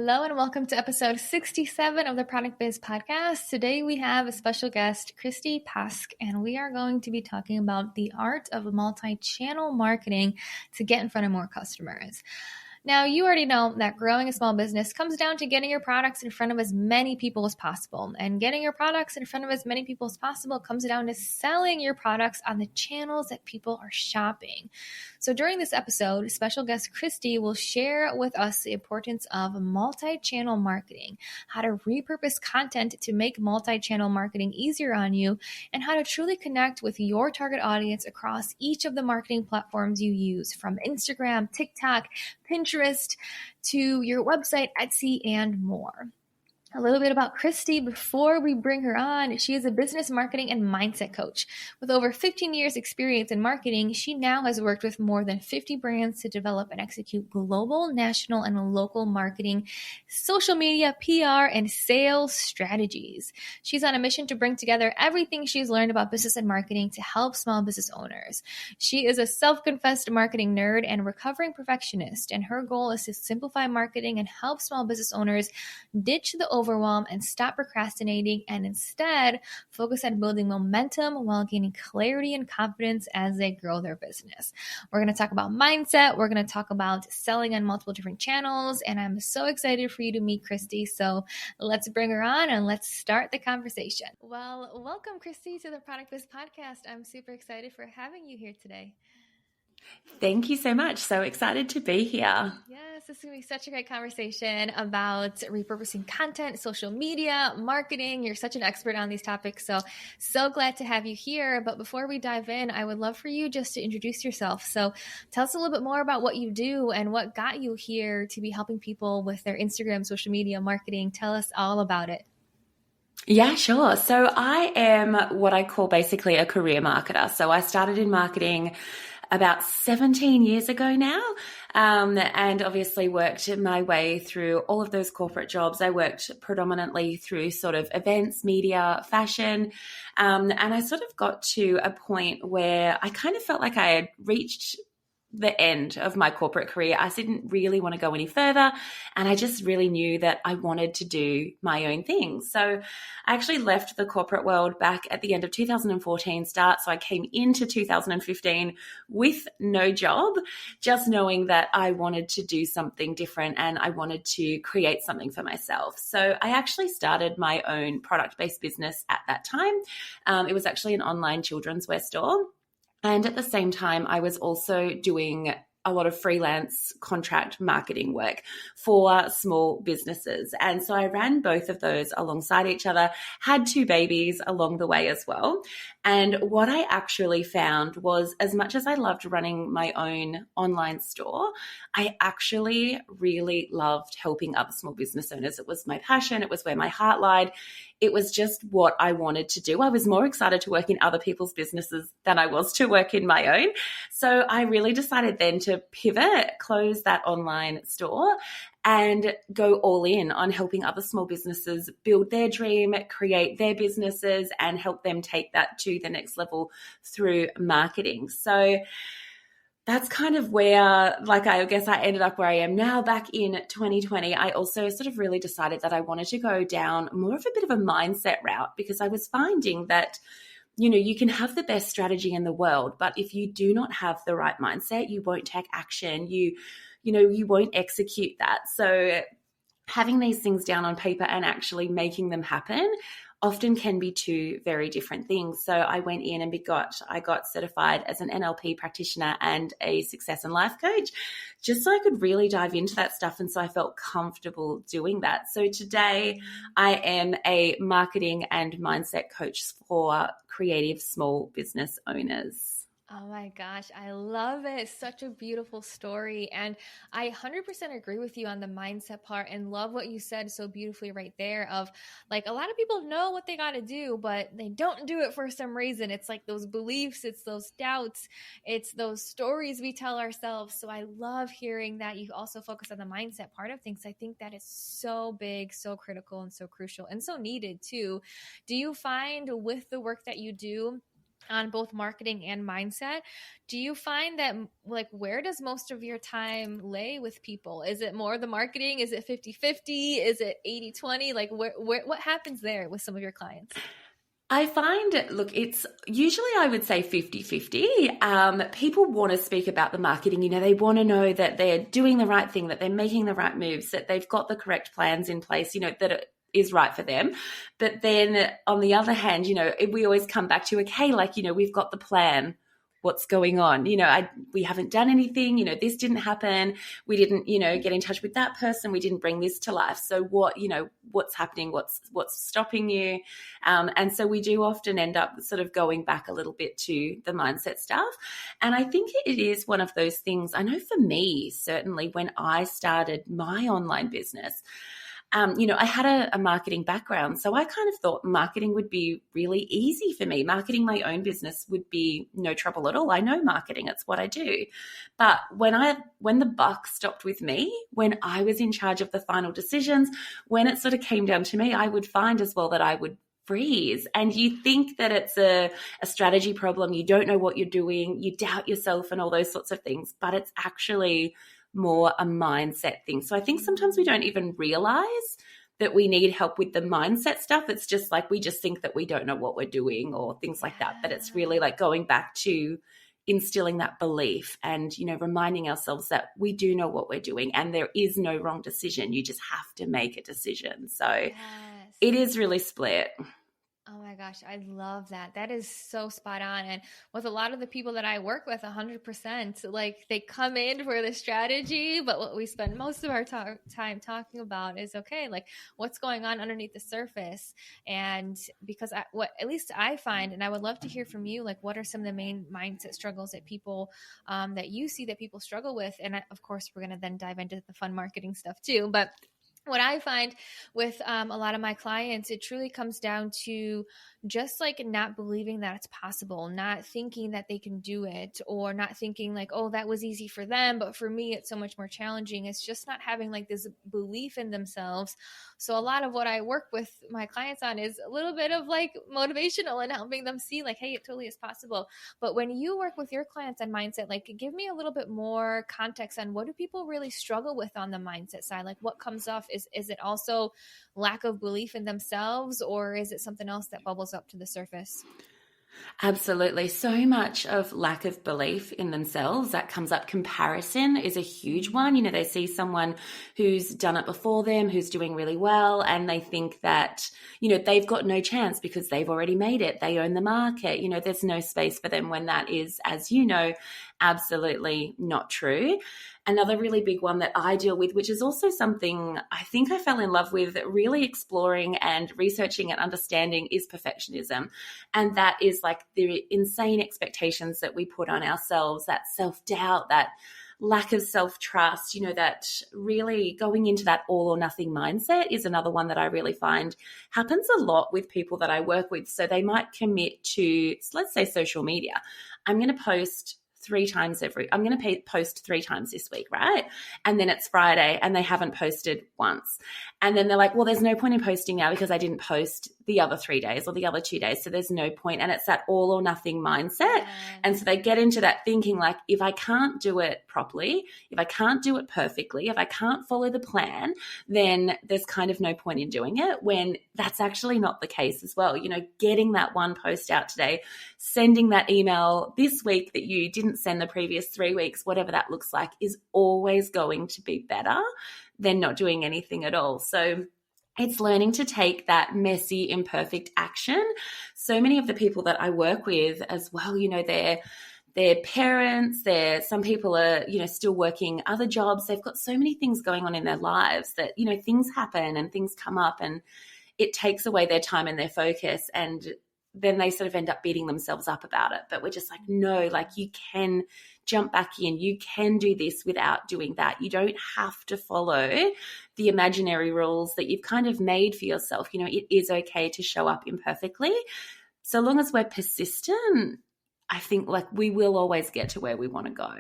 Hello and welcome to episode 67 of the Product Biz Podcast. Today we have a special guest, Kristy Pask, and we are going to be talking about the art of multi-channel marketing to get in front of more customers. Now, you already know that growing a small business comes down to getting your products in front of as many people as possible. And getting your products in front of as many people as possible comes down to selling your products on the channels that people are shopping. So during this episode, special guest Kristy will share with us the importance of multi-channel marketing, how to repurpose content to make multi-channel marketing easier on you, and how to truly connect with your target audience across each of the marketing platforms you use, from Instagram, TikTok, Pinterest, to your website, Etsy, and more. A little bit about Kristy before we bring her on. She is a business marketing and mindset coach. With over 15 years experience in marketing, she now has worked with more than 50 brands to develop and execute global, national, and local marketing, social media, PR, and sales strategies. She's on a mission to bring together everything she's learned about business and marketing to help small business owners. She is a self-confessed marketing nerd and recovering perfectionist, and her goal is to simplify marketing and help small business owners ditch the overwhelm and stop procrastinating, and instead focus on building momentum while gaining clarity and confidence as they grow their business. We're going to talk about mindset. We're going to talk about selling on multiple different channels, and I'm so excited for you to meet Kristy. So let's bring her on and let's start the conversation. Well, welcome, Kristy, to the Product Biz Podcast. I'm super excited for having you here today. Thank you so much. So excited to be here. Yes, this is going to be such a great conversation about repurposing content, social media, marketing. You're such an expert on these topics. So glad to have you here. But before we dive in, I would love for you just to introduce yourself. So tell us a little bit more about what you do and what got you here to be helping people with their Instagram, social media, marketing. Tell us all about it. Yeah, sure. So I am what I call basically a career marketer. So I started in marketing about 17 years ago now, and obviously worked my way through all of those corporate jobs. I worked predominantly through sort of events, media, fashion, and I sort of got to a point where I kind of felt like I had reached the end of my corporate career. I didn't really want to go any further, and I just really knew that I wanted to do my own thing. So I actually left the corporate world back at the end of 2014 start. So I came into 2015 with no job, just knowing that I wanted to do something different and I wanted to create something for myself. So I actually started my own product-based business at that time. It was actually an online children's wear store. And at the same time, I was also doing a lot of freelance contract marketing work for small businesses. And so I ran both of those alongside each other, had 2 babies along the way as well. And what I actually found was, as much as I loved running my own online store, I actually really loved helping other small business owners. It was my passion. It was where my heart lied. It was just what I wanted to do. I was more excited to work in other people's businesses than I was to work in my own. So I really decided then to pivot, close that online store, and go all in on helping other small businesses build their dream, create their businesses, and help them take that to the next level through marketing. So that's kind of where, I guess I ended up where I am now. Back in 2020, I also sort of really decided that I wanted to go down more of a bit of a mindset route, because I was finding that, you can have the best strategy in the world, but if you do not have the right mindset, you won't take action. You won't execute that. So having these things down on paper and actually making them happen often can be 2 very different things. So I went in and I got certified as an NLP practitioner and a success and life coach, just so I could really dive into that stuff. And so I felt comfortable doing that. So today I am a marketing and mindset coach for creative small business owners. Oh my gosh, I love it. Such a beautiful story. And I 100% agree with you on the mindset part, and love what you said so beautifully right there of, like, a lot of people know what they got to do, but they don't do it for some reason. It's like those beliefs, it's those doubts, it's those stories we tell ourselves. So I love hearing that you also focus on the mindset part of things. I think that is so big, so critical, and so crucial, and so needed too. Do you find with the work that you do, on both marketing and mindset. Do you find that, like, where does most of your time lay with people? Is it more the marketing? Is it 50-50? Is it 80-20? Like, what happens there with some of your clients? I find, look, it's usually, I would say 50-50. People want to speak about the marketing. They want to know that they're doing the right thing, that they're making the right moves, that they've got the correct plans in place, that it is right for them. But then on the other hand, we always come back to, okay, like, we've got the plan. What's going on? We haven't done anything, this didn't happen. We didn't, get in touch with that person. We didn't bring this to life. So what's happening? What's stopping you? And so we do often end up sort of going back a little bit to the mindset stuff. And I think it is one of those things. I know for me, certainly when I started my online business, I had a marketing background, so I kind of thought marketing would be really easy for me. Marketing my own business would be no trouble at all. I know marketing, it's what I do. But when the buck stopped with me, when I was in charge of the final decisions, when it sort of came down to me, I would find as well that I would freeze. And you think that it's a strategy problem, you don't know what you're doing, you doubt yourself and all those sorts of things, but it's actually more a mindset thing. So I think sometimes we don't even realize that we need help with the mindset stuff. It's just like we just think that we don't know what we're doing or things like that. But it's really like going back to instilling that belief and, reminding ourselves that we do know what we're doing and there is no wrong decision. You just have to make a decision. So It is really split. Oh my gosh, I love that. That is so spot on. And with a lot of the people that I work with, 100%, like they come in for the strategy, but what we spend most of our time talking about is, okay, like what's going on underneath the surface. And because what at least I find, and I would love to hear from you, like what are some of the main mindset struggles that people, that you see that people struggle with? And of course, we're going to then dive into the fun marketing stuff too. But what I find with a lot of my clients, it truly comes down to just like not believing that it's possible, not thinking that they can do it, or not thinking like, oh, that was easy for them, but for me, it's so much more challenging. It's just not having like this belief in themselves. So a lot of what I work with my clients on is a little bit of like motivational and helping them see like, hey, it totally is possible. But when you work with your clients on mindset, like give me a little bit more context on what do people really struggle with on the mindset side? Like what comes off? Is it also lack of belief in themselves, or is it something else that bubbles up to the surface? Absolutely. So much of lack of belief in themselves that comes up. Comparison is a huge one. They see someone who's done it before them, who's doing really well, and they think that, they've got no chance because they've already made it. They own the market. There's no space for them when that is, as you know, absolutely not true. Another really big one that I deal with, which is also something I think I fell in love with really exploring and researching and understanding, is perfectionism. And that is like the insane expectations that we put on ourselves, that self-doubt, that lack of self-trust, that really going into that all or nothing mindset is another one that I really find happens a lot with people that I work with. So they might commit to, let's say, social media. I'm going to post I'm going to post 3 times this week, right? And then it's Friday and they haven't posted once. And then they're like, well, there's no point in posting now because I didn't post the other 3 days or the other 2 days. So there's no point. And it's that all or nothing mindset. And so they get into that thinking like, if I can't do it properly, if I can't do it perfectly, if I can't follow the plan, then there's kind of no point in doing it, when that's actually not the case as well. Getting that one post out today, sending that email this week that you didn't send the previous 3 weeks, whatever that looks like, is always going to be better than not doing anything at all. So it's learning to take that messy, imperfect action. So many of the people that I work with as well, they're parents, some people are, still working other jobs. They've got so many things going on in their lives that, things happen and things come up and it takes away their time and their focus, and then they sort of end up beating themselves up about it. But we're just like, no, like you can jump back in. You can do this without doing that. You don't have to follow the imaginary rules that you've kind of made for yourself. It is okay to show up imperfectly. So long as we're persistent, I think like we will always get to where we want to go.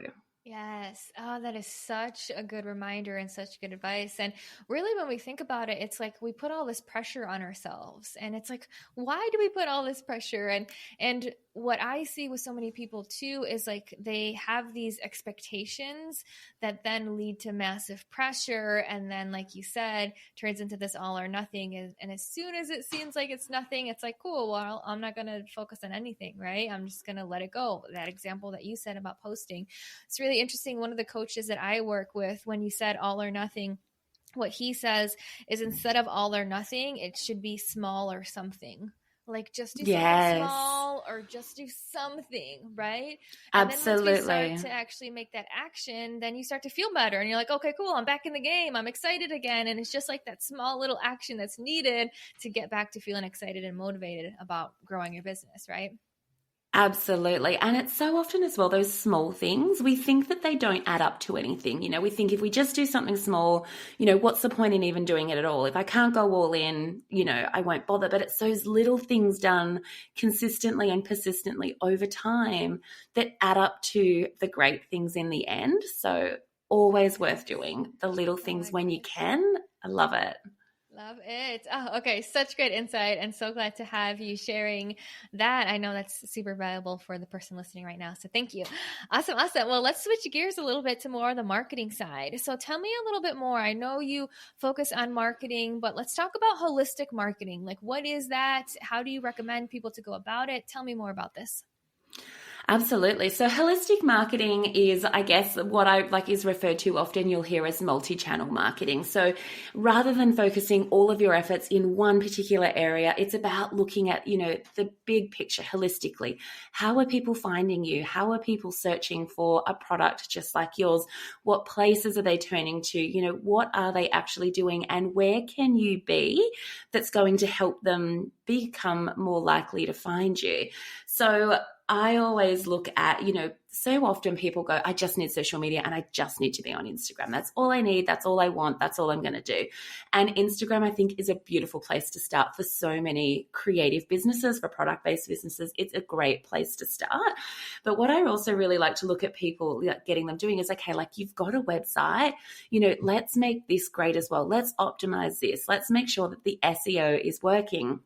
Yes. Oh, that is such a good reminder and such good advice. And really, when we think about it, it's like we put all this pressure on ourselves. And it's like, why do we put all this pressure? And what I see with so many people too is like they have these expectations that then lead to massive pressure. And then, like you said, turns into this all or nothing. And as soon as it seems like it's nothing, it's like, cool, well, I'm not going to focus on anything, right? I'm just going to let it go. That example that you said about posting, it's really interesting. One of the coaches that I work with, when you said all or nothing, what he says is instead of all or nothing, it should be small or something. Like just do something Yes, small or just do something, right? And then once we start absolutely. to actually make that action, then you start to feel better and you're like, okay, cool, I'm back in the game. I'm excited again. And it's just like that small little action that's needed to get back to feeling excited and motivated about growing your business, right? Absolutely. And it's so often as well, those small things, we think that they don't add up to anything. We think if we just do something small, what's the point in even doing it at all? If I can't go all in, I won't bother. But it's those little things done consistently and persistently over time that add up to the great things in the end. So always worth doing the little I things like when you it. can. I love it. Love it. Oh, okay. Such great insight, and so glad to have you sharing that. I know that's super valuable for the person listening right now. So thank you. Awesome. Awesome. Well, let's switch gears a little bit to more of the marketing side. So tell me a little bit more. I know you focus on marketing, but let's talk about holistic marketing. Like, what is that? How do you recommend people to go about it? Tell me more about this. Absolutely. So holistic marketing is, I guess, what I like is referred to often you'll hear as multi-channel marketing. So rather than focusing all of your efforts in one particular area, it's about looking at, the big picture holistically. How are people finding you? How are people searching for a product just like yours? What places are they turning to? What are they actually doing? And where can you be that's going to help them become more likely to find you? So I always look at, so often people go, I just need social media and I just need to be on Instagram. That's all I need. That's all I want. That's all I'm going to do. And Instagram, I think, is a beautiful place to start for so many creative businesses, for product-based businesses. It's a great place to start. But what I also really like to look at people getting them doing is, okay, like you've got a website, let's make this great as well. Let's optimize this. Let's make sure that the SEO is working.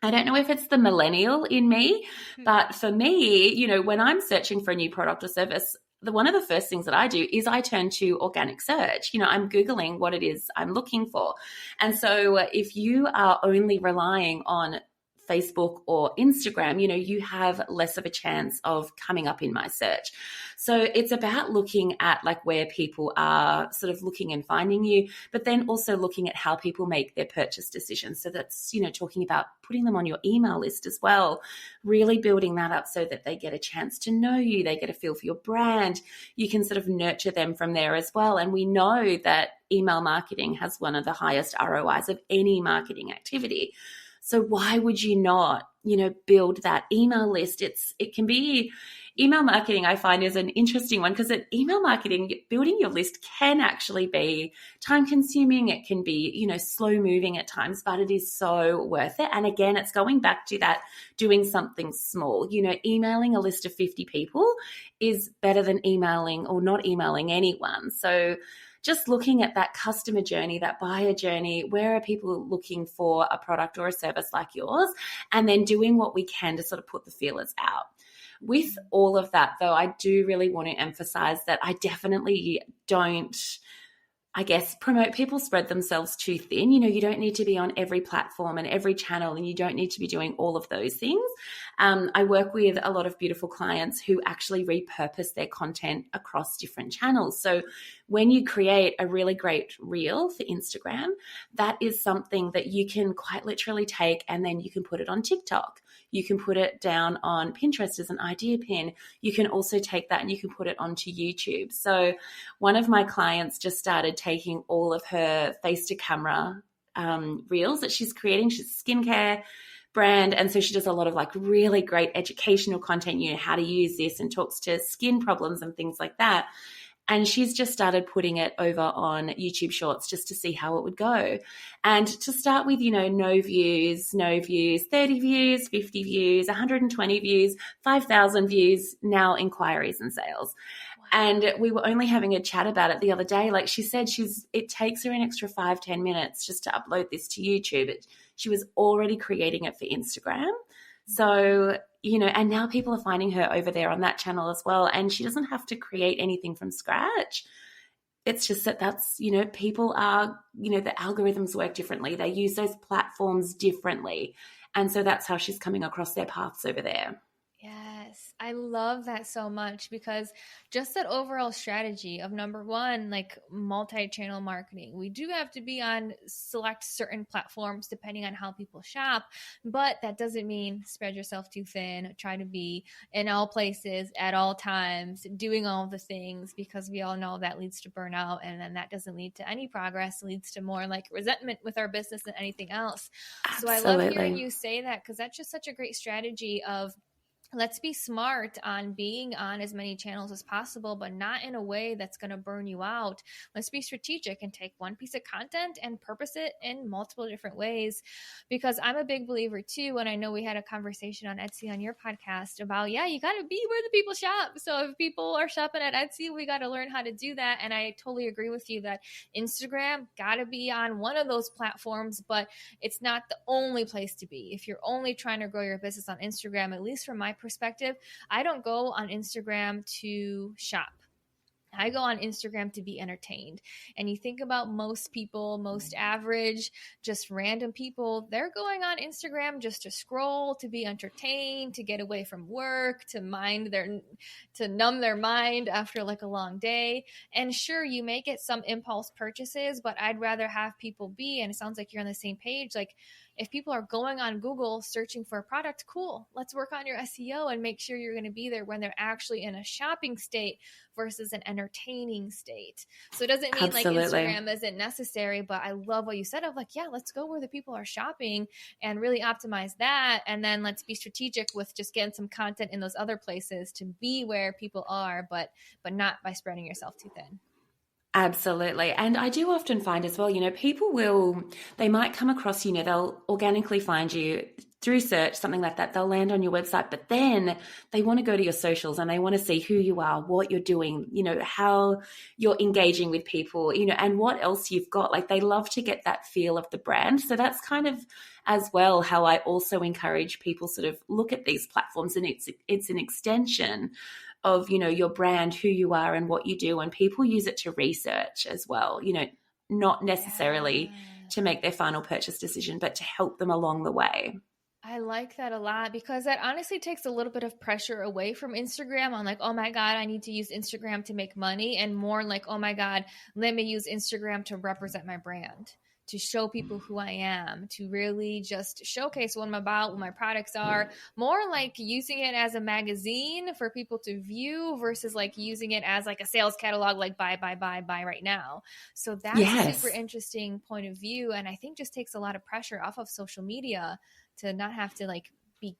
I don't know if it's the millennial in me, but for me, when I'm searching for a new product or service, one of the first things that I do is I turn to organic search. I'm Googling what it is I'm looking for. And so if you are only relying on Facebook or Instagram, you have less of a chance of coming up in my search. So it's about looking at like where people are sort of looking and finding you, but then also looking at how people make their purchase decisions. So that's, talking about putting them on your email list as well, really building that up so that they get a chance to know you, they get a feel for your brand. You can sort of nurture them from there as well. And we know that email marketing has one of the highest ROIs of any marketing activity. So why would you not, build that email list? It can be email marketing, I find, is an interesting one because email marketing, building your list can actually be time consuming. It can be, slow moving at times, but it is so worth it. And again, it's going back to that doing something small. Emailing a list of 50 people is better than emailing or not emailing anyone. So just looking at that customer journey, that buyer journey, where are people looking for a product or a service like yours, and then doing what we can to sort of put the feelers out. With all of that, though, I do really want to emphasize that I definitely don't, I guess, promote people spread themselves too thin. You don't need to be on every platform and every channel, and you don't need to be doing all of those things. I work with a lot of beautiful clients who actually repurpose their content across different channels. So when you create a really great reel for Instagram, that is something that you can quite literally take and then you can put it on TikTok. You can put it down on Pinterest as an idea pin. You can also take that and you can put it onto YouTube. So one of my clients just started taking all of her face to camera reels that she's creating. She's a skincare brand. And so she does a lot of like really great educational content, how to use this, and talks to skin problems and things like that. And she's just started putting it over on YouTube Shorts just to see how it would go. And to start with, no views, 30 views, 50 views, 120 views, 5,000 views, now inquiries and sales. And we were only having a chat about it the other day. Like she said, it takes her an extra 5-10 minutes just to upload this to YouTube. She was already creating it for Instagram. So, and now people are finding her over there on that channel as well. And she doesn't have to create anything from scratch. It's just that's, people are, the algorithms work differently. They use those platforms differently. And so that's how she's coming across their paths over there. Yes, I love that so much, because just that overall strategy of number one, like multi-channel marketing, we do have to be on select certain platforms depending on how people shop, but that doesn't mean spread yourself too thin, try to be in all places at all times, doing all the things, because we all know that leads to burnout, and then that doesn't lead to any progress, it leads to more like resentment with our business than anything else. Absolutely. So I love hearing you say that, because that's just such a great strategy of, let's be smart on being on as many channels as possible, but not in a way that's going to burn you out. Let's be strategic and take one piece of content and purpose it in multiple different ways, because I'm a big believer too. And I know we had a conversation on Etsy on your podcast about, you got to be where the people shop. So if people are shopping at Etsy, we got to learn how to do that. And I totally agree with you that Instagram got to be on one of those platforms, but it's not the only place to be. If you're only trying to grow your business on Instagram, at least from my perspective, I don't go on Instagram to shop. I go on Instagram to be entertained. And you think about most people, most average, just random people, they're going on Instagram just to scroll, to be entertained, to get away from work, to numb their mind after like a long day. And sure, you may get some impulse purchases, but I'd rather have people be, and it sounds like you're on the same page, like if people are going on Google searching for a product, cool, let's work on your SEO and make sure you're going to be there when they're actually in a shopping state versus an entertaining state. So it doesn't mean Absolutely. like Instagram isn't necessary, but I love what you said of like, let's go where the people are shopping and really optimize that. And then let's be strategic with just getting some content in those other places to be where people are, but not by spreading yourself too thin. Absolutely. And I do often find as well, people they might come across, they'll organically find you through search, something like that. They'll land on your website, but then they want to go to your socials and they want to see who you are, what you're doing, how you're engaging with people, and what else you've got. Like they love to get that feel of the brand. So that's kind of as well how I also encourage people sort of look at these platforms, and it's an extension of, your brand, who you are and what you do. And people use it to research as well, not necessarily to make their final purchase decision, but to help them along the way. I like that a lot, because that honestly takes a little bit of pressure away from Instagram on like, oh my God, I need to use Instagram to make money, and more like, oh my God, let me use Instagram to represent my brand, to show people who I am, to really just showcase what I'm about, what my products are, more like using it as a magazine for people to view versus like using it as like a sales catalog, like buy right now. So that's a super interesting point of view. And I think just takes a lot of pressure off of social media to not have to like be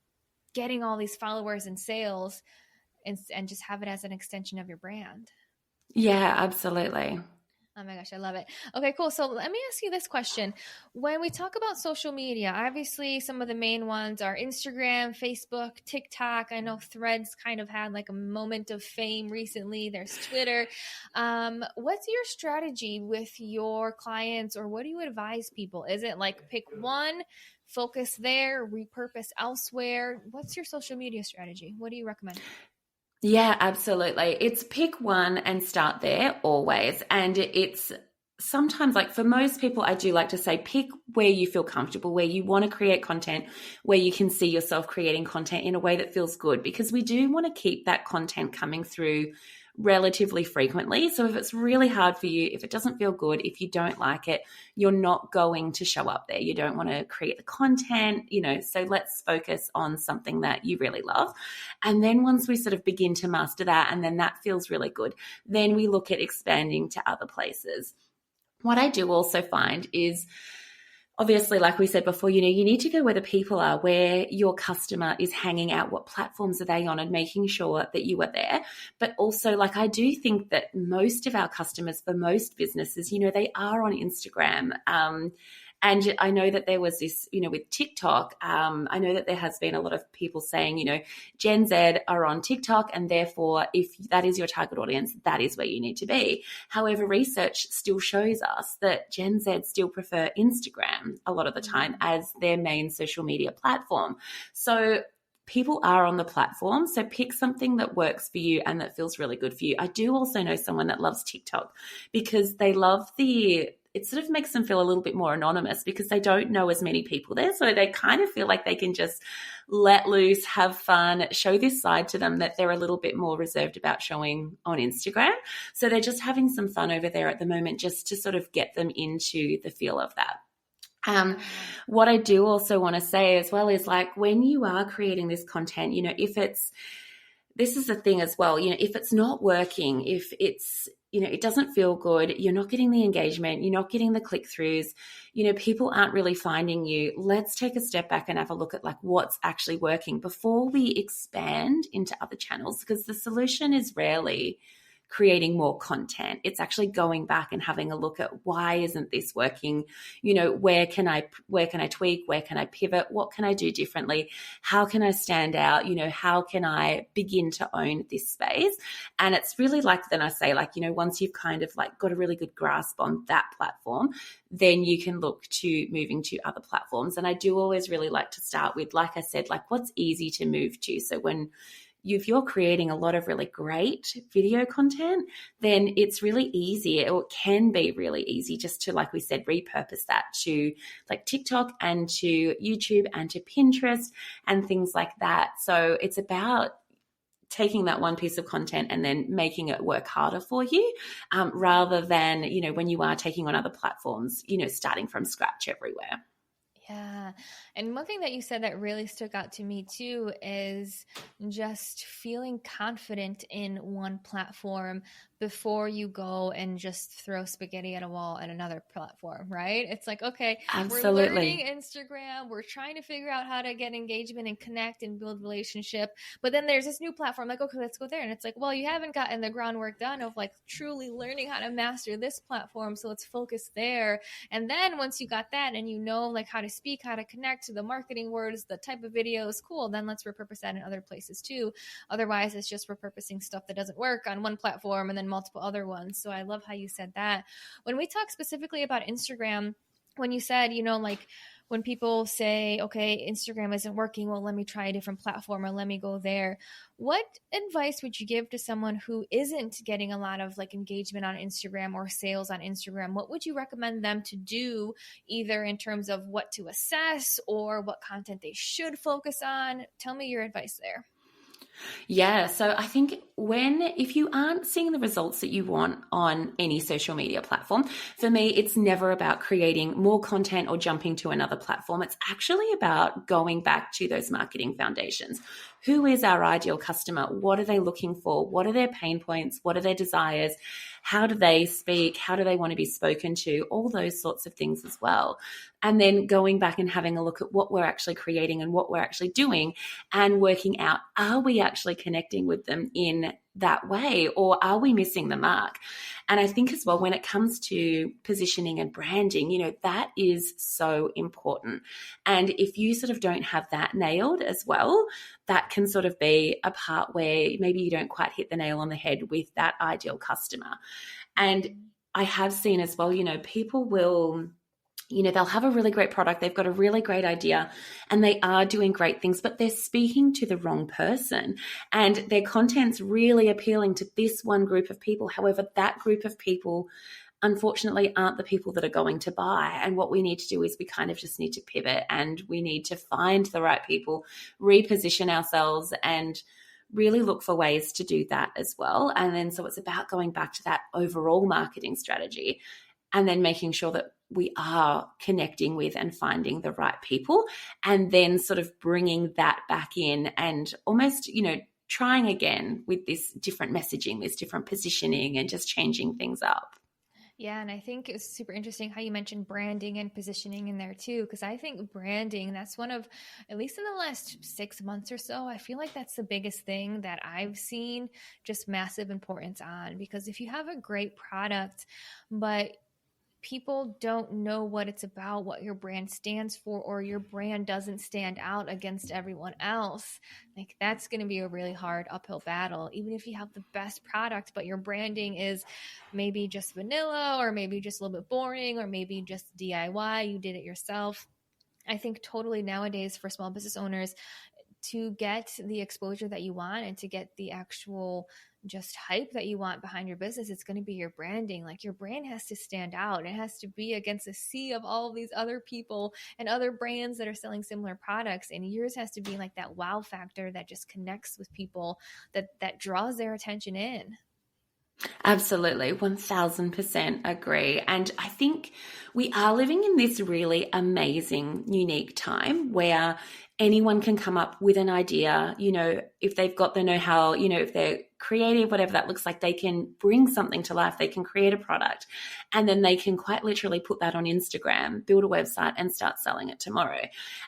getting all these followers and sales and just have it as an extension of your brand. Yeah, absolutely. Oh my gosh, I love it. Okay, cool. So let me ask you this question. When we talk about social media, obviously some of the main ones are Instagram, Facebook, TikTok. I know Threads kind of had like a moment of fame recently. There's Twitter. What's your strategy with your clients, or what do you advise people? Is it like pick one, focus there, repurpose elsewhere? What's your social media strategy? What do you recommend? Yeah, absolutely. It's pick one and start there always. And it's sometimes, like for most people, I do like to say pick where you feel comfortable, where you want to create content, where you can see yourself creating content in a way that feels good, because we do want to keep that content coming through relatively frequently. So if it's really hard for you, if it doesn't feel good, if you don't like it, you're not going to show up there. You don't want to create the content, so let's focus on something that you really love. And then once we sort of begin to master that, and then that feels really good, then we look at expanding to other places. What I do also find is, obviously, like we said before, you need to go where the people are, where your customer is hanging out, what platforms are they on, and making sure that you are there. But also, like, I do think that most of our customers, for most businesses, they are on Instagram. And I know that there was this, with TikTok, I know that there has been a lot of people saying, Gen Z are on TikTok, and therefore if that is your target audience, that is where you need to be. However, research still shows us that Gen Z still prefer Instagram a lot of the time as their main social media platform. So people are on the platform, so pick something that works for you and that feels really good for you. I do also know someone that loves TikTok because they love it sort of makes them feel a little bit more anonymous because they don't know as many people there. So they kind of feel like they can just let loose, have fun, show this side to them that they're a little bit more reserved about showing on Instagram. So they're just having some fun over there at the moment just to sort of get them into the feel of that. What I do also want to say as well is like when you are creating this content, this is the thing as well, if it's not working, if it's, it doesn't feel good, you're not getting the engagement, you're not getting the click-throughs, people aren't really finding you, let's take a step back and have a look at like what's actually working before we expand into other channels, because the solution is rarely creating more content. It's actually going back and having a look at why isn't this working? Where can I tweak? Where can I pivot? What can I do differently? How can I stand out? How can I begin to own this space? And it's really like, then I say like, once you've kind of like got a really good grasp on that platform, then you can look to moving to other platforms. And I do always really like to start with, like I said, like what's easy to move to. So if you're creating a lot of really great video content, then it's really easy, or it can be really easy just to, like we said, repurpose that to like TikTok and to YouTube and to Pinterest and things like that. So it's about taking that one piece of content and then making it work harder for you, rather than, when you are taking on other platforms, starting from scratch everywhere. Yeah. And one thing that you said that really stuck out to me too is just feeling confident in one platform before you go and just throw spaghetti at a wall at another platform, right? It's like, okay, Absolutely. We're learning Instagram, we're trying to figure out how to get engagement and connect and build relationship, but then there's this new platform, like, okay, let's go there. And it's like, well, you haven't gotten the groundwork done of like truly learning how to master this platform, so let's focus there. And then once you got that and like how to speak, how to connect to the marketing words, the type of videos, cool, then let's repurpose that in other places too. Otherwise, it's just repurposing stuff that doesn't work on one platform and then multiple other ones. So I love how you said that. When we talk specifically about Instagram, when you said, like when people say, okay, Instagram isn't working, well, let me try a different platform or let me go there. What advice would you give to someone who isn't getting a lot of like engagement on Instagram or sales on Instagram? What would you recommend them to do, either in terms of what to assess or what content they should focus on? Tell me your advice there. Yeah, so I think if you aren't seeing the results that you want on any social media platform, for me, it's never about creating more content or jumping to another platform. It's actually about going back to those marketing foundations. Who is our ideal customer? What are they looking for? What are their pain points? What are their desires? How do they speak? How do they want to be spoken to? All those sorts of things as well. And then going back and having a look at what we're actually creating and what we're actually doing and working out, are we actually connecting with them in that way, or are we missing the mark? And I think as well, when it comes to positioning and branding, that is so important. And if you sort of don't have that nailed as well, that can sort of be a part where maybe you don't quite hit the nail on the head with that ideal customer. And I have seen as well, people will, they'll have a really great product, they've got a really great idea, and they are doing great things, but they're speaking to the wrong person. And their content's really appealing to this one group of people. However, that group of people, unfortunately, aren't the people that are going to buy. And what we need to do is we kind of just need to pivot, and we need to find the right people, reposition ourselves, and really look for ways to do that as well. And then so it's about going back to that overall marketing strategy and then making sure that we are connecting with and finding the right people, and then sort of bringing that back in and almost, trying again with this different messaging, this different positioning, and just changing things up. Yeah, and I think it's super interesting how you mentioned branding and positioning in there too, because I think branding, that's one of, at least in the last 6 months or so, I feel like that's the biggest thing that I've seen just massive importance on. Because if you have a great product, but people don't know what it's about, what your brand stands for, or your brand doesn't stand out against everyone else, like that's going to be a really hard uphill battle. Even if you have the best product, but your branding is maybe just vanilla, or maybe just a little bit boring, or maybe just DIY, you did it yourself. I think totally nowadays for small business owners, to get the exposure that you want and to get the actual just hype that you want behind your business, it's going to be your branding. Like your brand has to stand out. It has to be against a sea of all of these other people and other brands that are selling similar products. And yours has to be like that wow factor that just connects with people, that draws their attention in. Absolutely, 1000% agree. And I think we are living in this really amazing, unique time where anyone can come up with an idea, if they've got the know-how, if they're creative, whatever that looks like, they can bring something to life, they can create a product, and then they can quite literally put that on Instagram, build a website, and start selling it tomorrow.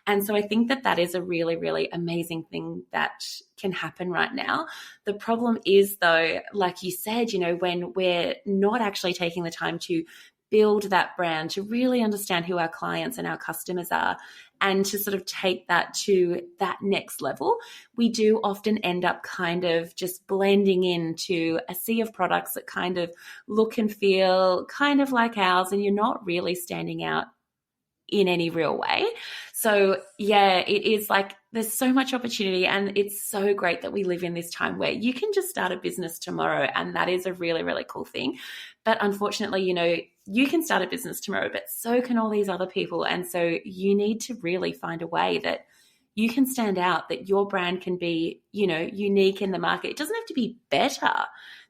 And so I think that is a really, really amazing thing that can happen right now. The problem is, though, like you said, when we're not actually taking the time to build that brand, to really understand who our clients and our customers are, and to sort of take that to that next level, we do often end up kind of just blending into a sea of products that kind of look and feel kind of like ours, and you're not really standing out in any real way. So yeah, it is like there's so much opportunity, and it's so great that we live in this time where you can just start a business tomorrow, and that is a really, really cool thing. But unfortunately, you can start a business tomorrow, but so can all these other people. And so you need to really find a way that you can stand out, that your brand can be, unique in the market. It doesn't have to be better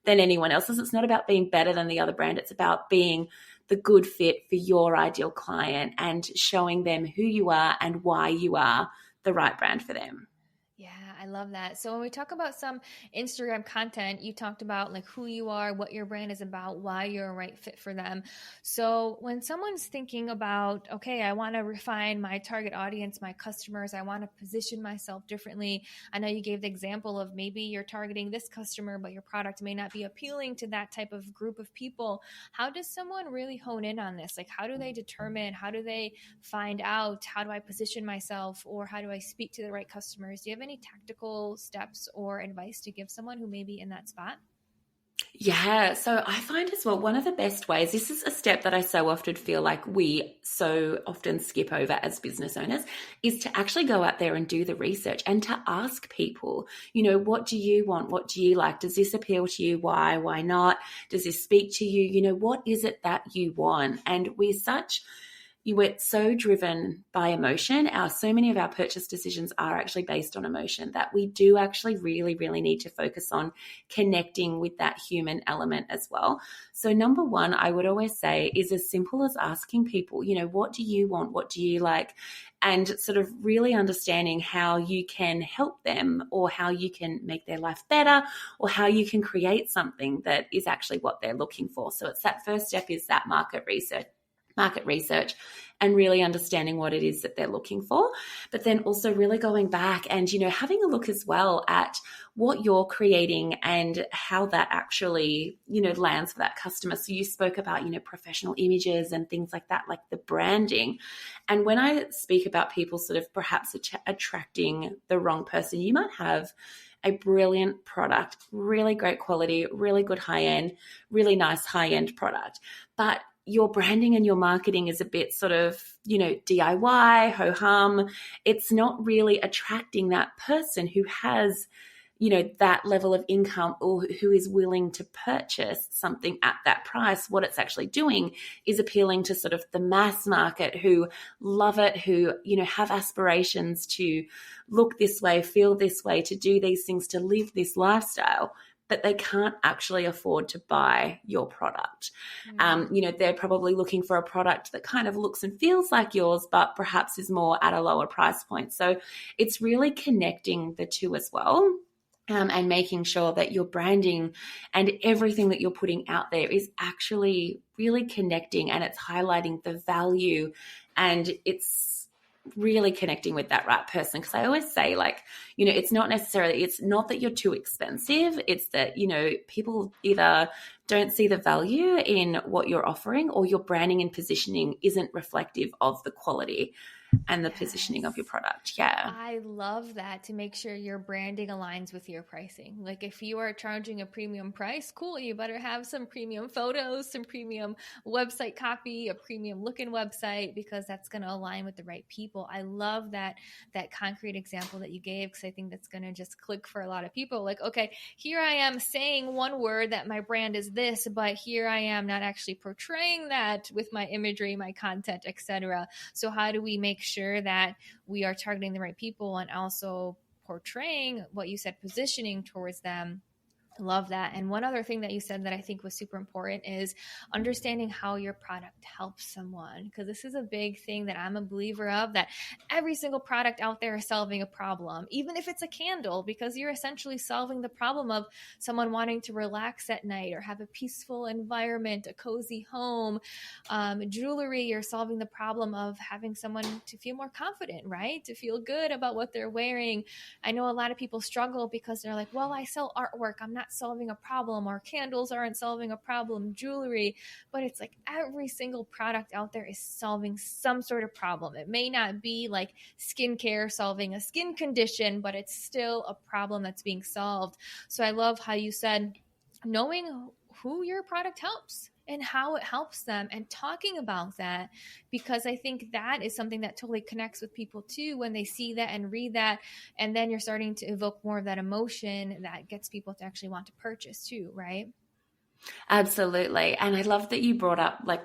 than anyone else's. It's not about being better than the other brand. It's about being the good fit for your ideal client and showing them who you are and why you are the right brand for them. Yeah, I love that. So when we talk about some Instagram content, you talked about like who you are, what your brand is about, why you're a right fit for them. So when someone's thinking about, okay, I want to refine my target audience, my customers, I want to position myself differently. I know you gave the example of maybe you're targeting this customer, but your product may not be appealing to that type of group of people. How does someone really hone in on this? Like, how do they determine, how do they find out, how do I position myself, or how do I speak to the right customers? Do you have any tactical steps or advice to give someone who may be in that spot? Yeah, so I find as well, one of the best ways, this is a step that I so often feel like we so often skip over as business owners, is to actually go out there and do the research and to ask people, what do you want? What do you like? Does this appeal to you? Why? Why not? Does this speak to you? What is it that you want? And we're so driven by emotion. So many of our purchase decisions are actually based on emotion, that we do actually really, really need to focus on connecting with that human element as well. So number one, I would always say, is as simple as asking people, what do you want? What do you like? And sort of really understanding how you can help them, or how you can make their life better, or how you can create something that is actually what they're looking for. So it's that first step, is that market research and really understanding what it is that they're looking for. But then also really going back and, having a look as well at what you're creating and how that actually, lands for that customer. So you spoke about, professional images and things like that, like the branding. And when I speak about people sort of perhaps attracting the wrong person, you might have a brilliant product, really great quality, really good high-end, really nice high-end product. But your branding and your marketing is a bit sort of, DIY, ho-hum. It's not really attracting that person who has, that level of income, or who is willing to purchase something at that price. What it's actually doing is appealing to sort of the mass market who love it, who, have aspirations to look this way, feel this way, to do these things, to live this lifestyle, but they can't actually afford to buy your product. They're probably looking for a product that kind of looks and feels like yours, but perhaps is more at a lower price point. So it's really connecting the two as well. And making sure that your branding and everything that you're putting out there is actually really connecting, and it's highlighting the value, and it's really connecting with that right person. Because I always say, like, you know, it's not that you're too expensive. It's that, you know, people either don't see the value in what you're offering, or your branding and positioning isn't reflective of the quality and the positioning of your product. Yeah. I love that, to make sure your branding aligns with your pricing. Like if you are charging a premium price, cool, you better have some premium photos, some premium website copy, a premium looking website, because that's going to align with the right people. I love that concrete example that you gave, because I think that's going to just click for a lot of people. Like, okay, here I am saying one word that my brand is this, but here I am not actually portraying that with my imagery, my content, etc. So how do we make sure that we are targeting the right people and also portraying what you said, positioning towards them? Love that. And one other thing that you said that I think was super important is understanding how your product helps someone, because this is a big thing that I'm a believer of, that every single product out there is solving a problem, even if it's a candle, because you're essentially solving the problem of someone wanting to relax at night or have a peaceful environment, a cozy home. Jewelry, you're solving the problem of having someone to feel more confident, right? To feel good about what they're wearing. I know a lot of people struggle because they're like, well, I sell artwork, I'm not solving a problem, or candles aren't solving a problem, jewelry. But it's like every single product out there is solving some sort of problem. It may not be like skincare solving a skin condition, but it's still a problem that's being solved. So I love how you said knowing who your product helps and how it helps them, and talking about that, because I think that is something that totally connects with people too when they see that and read that. And then you're starting to evoke more of that emotion that gets people to actually want to purchase too, right? Absolutely. And I love that you brought up, like,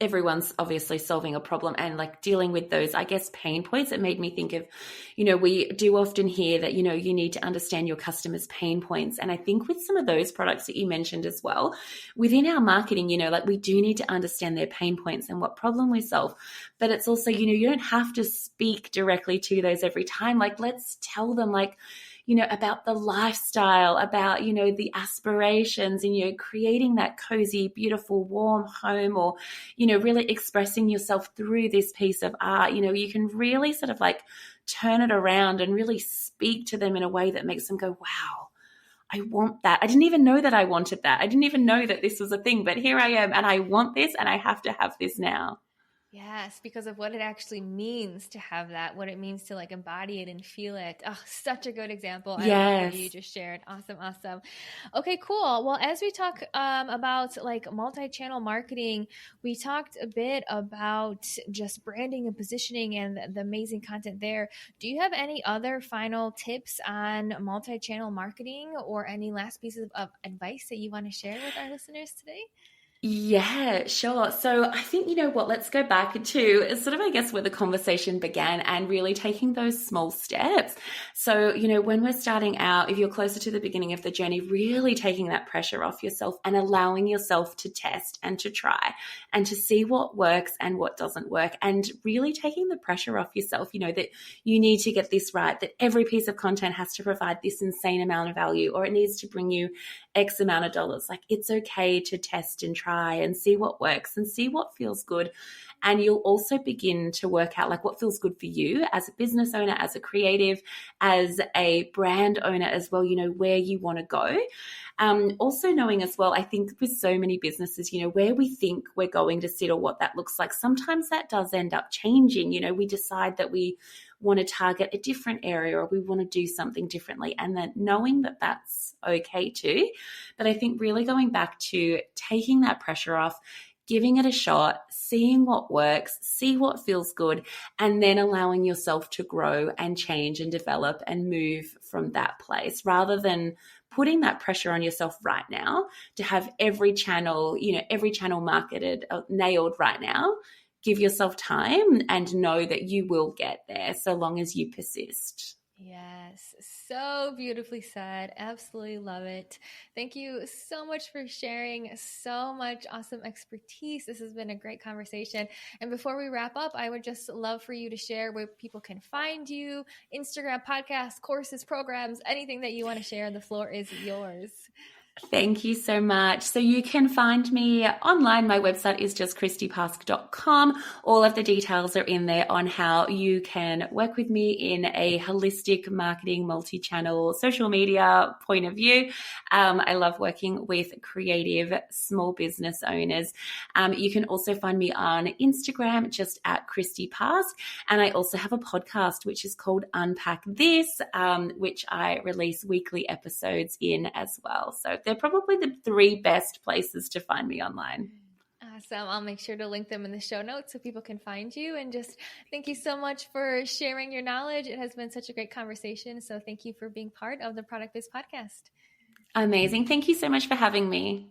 everyone's obviously solving a problem, and like dealing with those, I guess, pain points. It made me think of, you know, we do often hear that, you know, you need to understand your customers' pain points. And I think with some of those products that you mentioned as well, within our marketing, you know, like we do need to understand their pain points and what problem we solve. But it's also, you know, you don't have to speak directly to those every time. Like, let's tell them, like, you know, about the lifestyle, about, you know, the aspirations, and, you know, creating that cozy, beautiful, warm home, or, you know, really expressing yourself through this piece of art. You know, you can really sort of like turn it around and really speak to them in a way that makes them go, wow, I want that. I didn't even know that I wanted that. I didn't even know that this was a thing, but here I am, and I want this, and I have to have this now. Yes, because of what it actually means to have that, what it means to like embody it and feel it. Oh, such a good example. I love what you Yes. just shared. Awesome, awesome. Okay, cool. Well, as we talk about like multi-channel marketing, we talked a bit about just branding and positioning and the amazing content there. Do you have any other final tips on multi-channel marketing, or any last pieces of advice that you want to share with our listeners today? Yeah, sure. So I think, you know what, let's go back to sort of, I guess, where the conversation began, and really taking those small steps. So, you know, when we're starting out, if you're closer to the beginning of the journey, really taking that pressure off yourself and allowing yourself to test and to try and to see what works and what doesn't work, and really taking the pressure off yourself, you know, that you need to get this right, that every piece of content has to provide this insane amount of value, or it needs to bring you X amount of dollars. Like, it's okay to test and try and see what works and see what feels good. And you'll also begin to work out like what feels good for you as a business owner, as a creative, as a brand owner as well, you know, where you want to go. Also knowing as well, I think with so many businesses, you know, where we think we're going to sit or what that looks like, sometimes that does end up changing. You know, we decide that we want to target a different area, or we want to do something differently, and then knowing that that's okay too. But I think really going back to taking that pressure off, giving it a shot, seeing what works, see what feels good, and then allowing yourself to grow and change and develop and move from that place, rather than putting that pressure on yourself right now to have every channel, you know, every channel marketed, nailed right now. Give yourself time and know that you will get there so long as you persist. Yes, so beautifully said. Absolutely love it. Thank you so much for sharing so much awesome expertise. This has been a great conversation. And before we wrap up, I would just love for you to share where people can find you, Instagram, podcasts, courses, programs, anything that you want to share. The floor is yours. Thank you so much. So you can find me online. My website is just kristypask.com. All of the details are in there on how you can work with me in a holistic marketing, multi-channel, social media point of view. I love working with creative small business owners. You can also find me on Instagram, just at Kristy Pask. And I also have a podcast, which is called Unpack This, which I release weekly episodes in as well. So they're probably the 3 best places to find me online. Awesome. I'll make sure to link them in the show notes so people can find you. And just thank you so much for sharing your knowledge. It has been such a great conversation. So thank you for being part of the Product Biz podcast. Amazing. Thank you so much for having me.